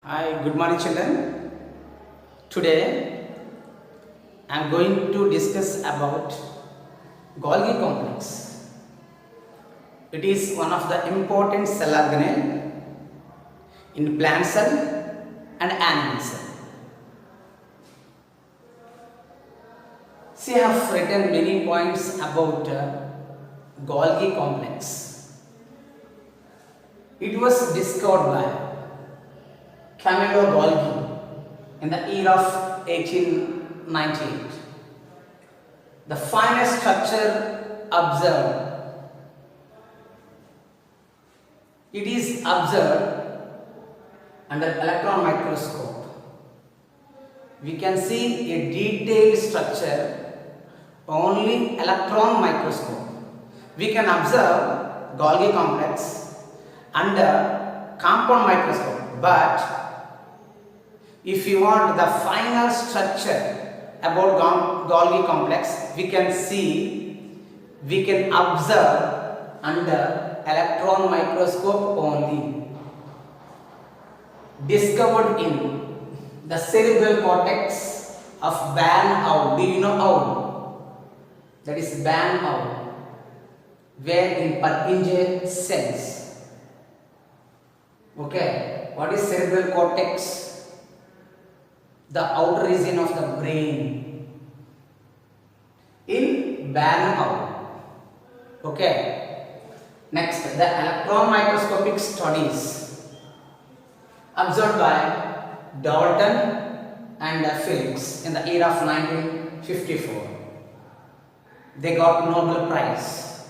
Hi, good morning children. Today I am going to discuss about Golgi complex. It is one of the important cell organelle in plant cell and animal cell. See, I have written many points about Golgi complex. It was discovered by Golgi in the year of 1898. The finest structure observed. It is observed under electron microscope. We can see a detailed structure only electron microscope. We can observe Golgi complex under compound microscope, but if you want the final structure about Golgi complex, we can observe under electron microscope only. Discovered in the cerebral cortex of barn owl. Do you know owl? That is barn owl, where in Purkinje cells. Okay, what is cerebral cortex? The outer region of the brain in barn owl. Okay. Next, the electron microscopic studies observed by Dalton and Felix in the year of 1954. They got Nobel Prize.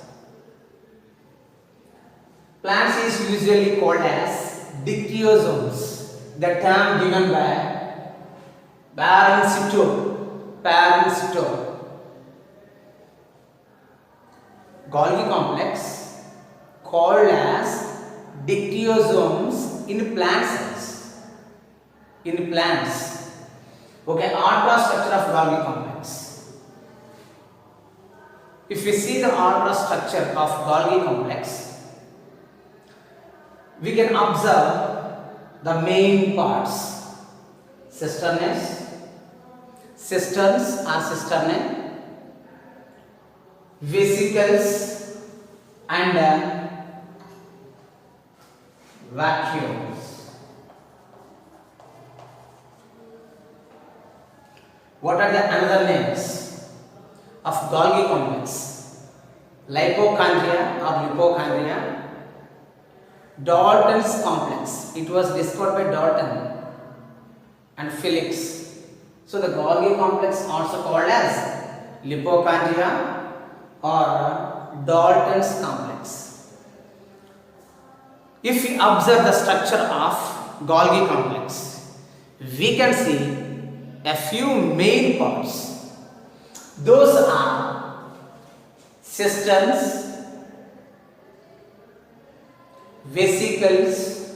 Plants is usually called as dictyosomes, the term given by Baron Sito. Golgi complex called as dictyosomes in plant cells. In plants. Okay, ortho structure of Golgi complex. If we see the ortho structure of Golgi complex, we can observe the main parts. Cisterns or cisternae, vesicles and vacuoles. What are the another names of Golgi complex? Lipochondria or lipochondria. Dalton's complex. It was discovered by Dalton and Felix. So the Golgi complex also called as lipochondria or Dalton's complex. If we observe the structure of Golgi complex, we can see a few main parts. Those are cisterns, vesicles,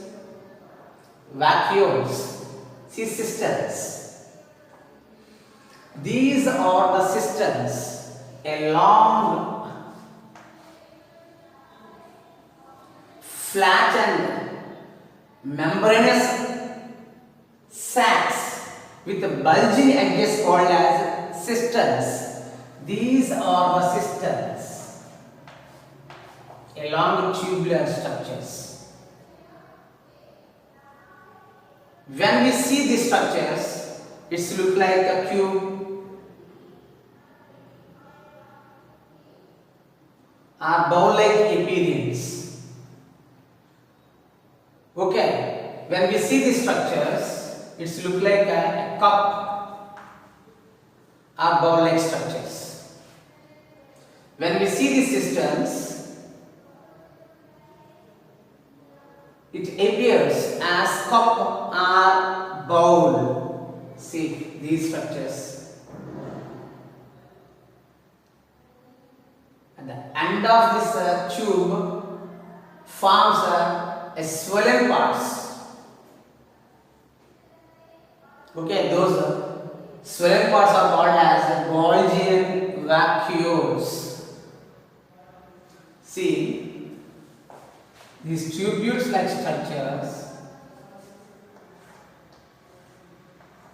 vacuoles. See, cisterns. These are the cisterns, a long, flattened, membranous sacs with bulging edges called as cisterns. These are the cisterns, a long tubular structures. When we see these structures, it looks like a cube or bowl-like appearance. Okay, when we see these structures, it looks like a cup or bowl-like structures. When we see these systems, it appears as cup or bowl. See these structures. At the end of this tube forms a swollen parts. Okay, those swollen parts are called as Golgi vacuoles. See, these tubules like structures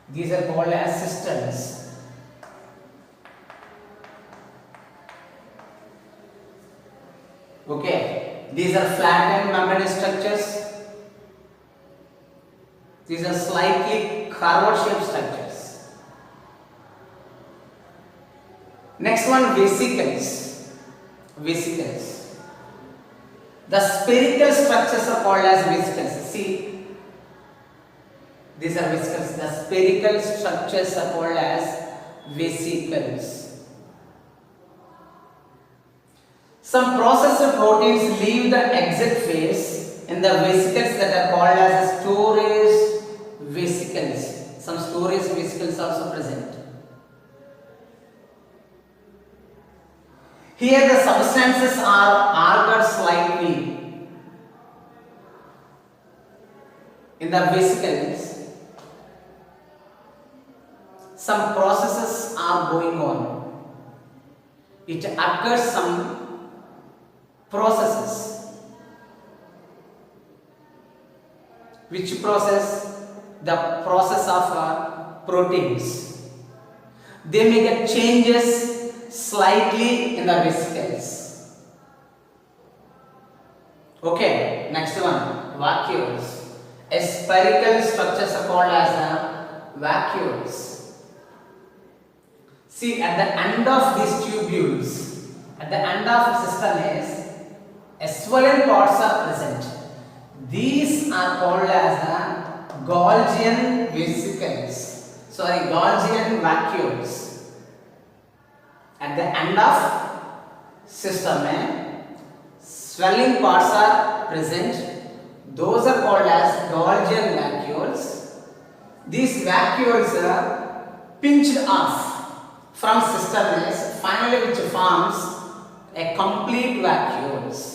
These are called as cisterns. Okay, these are flattened membranous structures. These are slightly curved shaped structures. Next one, vesicles. Vesicles. The spherical structures are called as vesicles. See, these are vesicles. The spherical structures are called as vesicles. Some processed proteins leave the exit phase in the vesicles that are called as storage vesicles. Some storage vesicles also present. Here the substances are altered slightly in the vesicles. Some processes are going on. It occurs some processes. Which process? The process of proteins. They may get changes slightly in the vesicles. Okay, next one, vacuoles. Spherical structures are called as vacuoles. See, at the end of these tubules, at the end of the cistern is swollen parts are present. These are called as Golgi vesicles. Sorry, Golgi vacuoles. At the end of system, swelling parts are present. Those are called as Golgi vacuoles. These vacuoles are pinched off from system, finally which forms a complete vacuoles.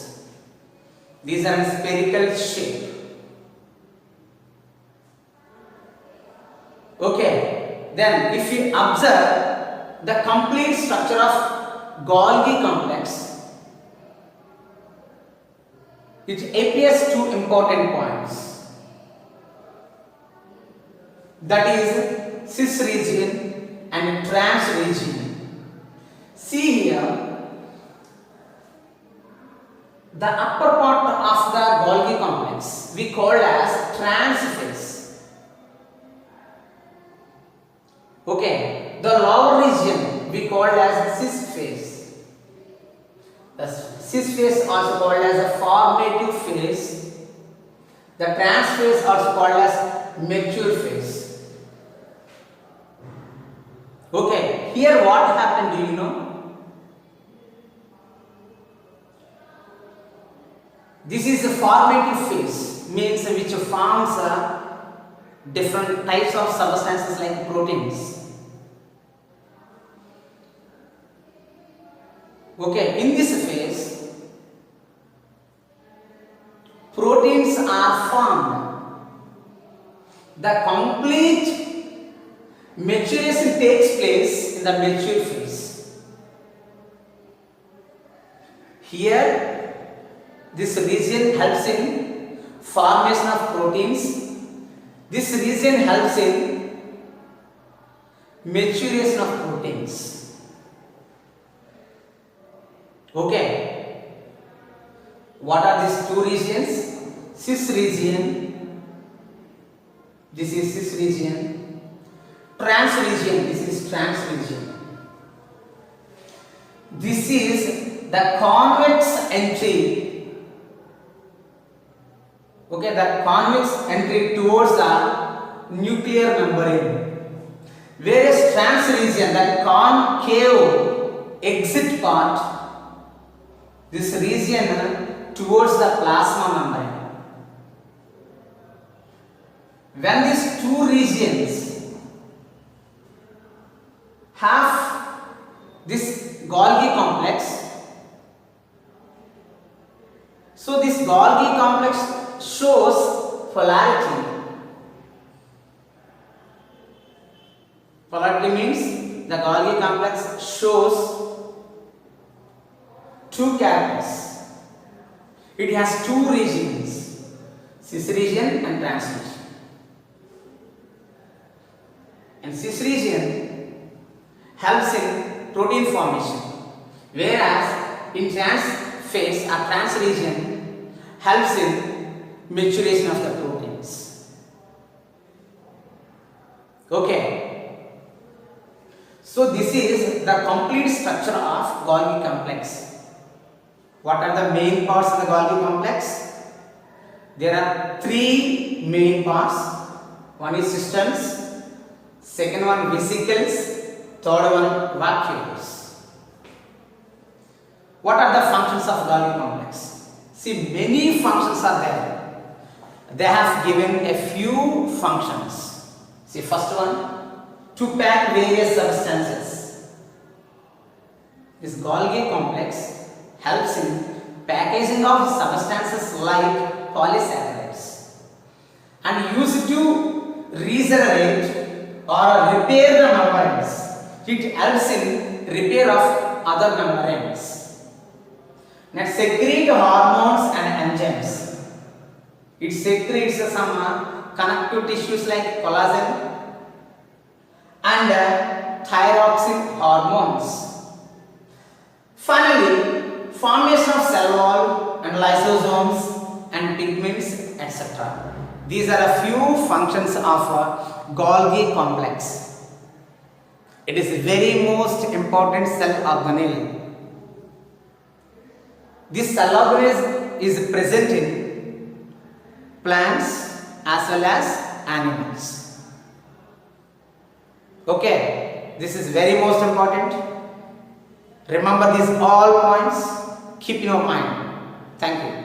These are in spherical shape. Okay, then if you observe the complete structure of Golgi complex, it appears two important points. That is cis region and trans region. See here, the upper part of the Golgi complex we call as trans phase. Okay, the lower region we call as cis phase. The cis phase also called as a formative phase. The trans phase also called as mature phase. Okay, here what happened, do you know? This is a formative phase, means which forms different types of substances like proteins. Okay, in this phase, proteins are formed. The complete maturation takes place in the mature phase. Here, this region helps in formation of proteins. This region helps in maturation of proteins. Okay, what are these two regions? Cis region, this is cis region. Trans region, this is trans region. This is the convex entry. Okay, the convex entry towards the nuclear membrane. Whereas trans region, the concave exit part, this region towards the plasma membrane. When these two regions have this Golgi complex, so this Golgi complex shows polarity. Polarity means the Golgi complex shows two characters. It has two regions, cis region and trans region. and cis region helps in protein formation, whereas in trans phase or trans region helps in maturation of the proteins. Okay, so this is the complete structure of Golgi complex. What are the main parts of the Golgi complex? There are three main parts. One is systems, second one vesicles, third one vacuoles. What are the functions of Golgi complex? See, many functions are there. They have given a few functions. See, first one, to pack various substances. This Golgi complex helps in packaging of substances like polysaccharides and used to regenerate or repair the membranes. It helps in repair of other membranes. Next, secrete hormones and enzymes. It secretes some connective tissues like collagen and thyroxine hormones. Finally, formation of cell wall and lysosomes and pigments, etc. These are a few functions of Golgi complex. It is very most important cell organelle. This cell organelle is present in plants as well as animals. Okay, this is very most important. Remember these all points, keep in your mind. Thank you.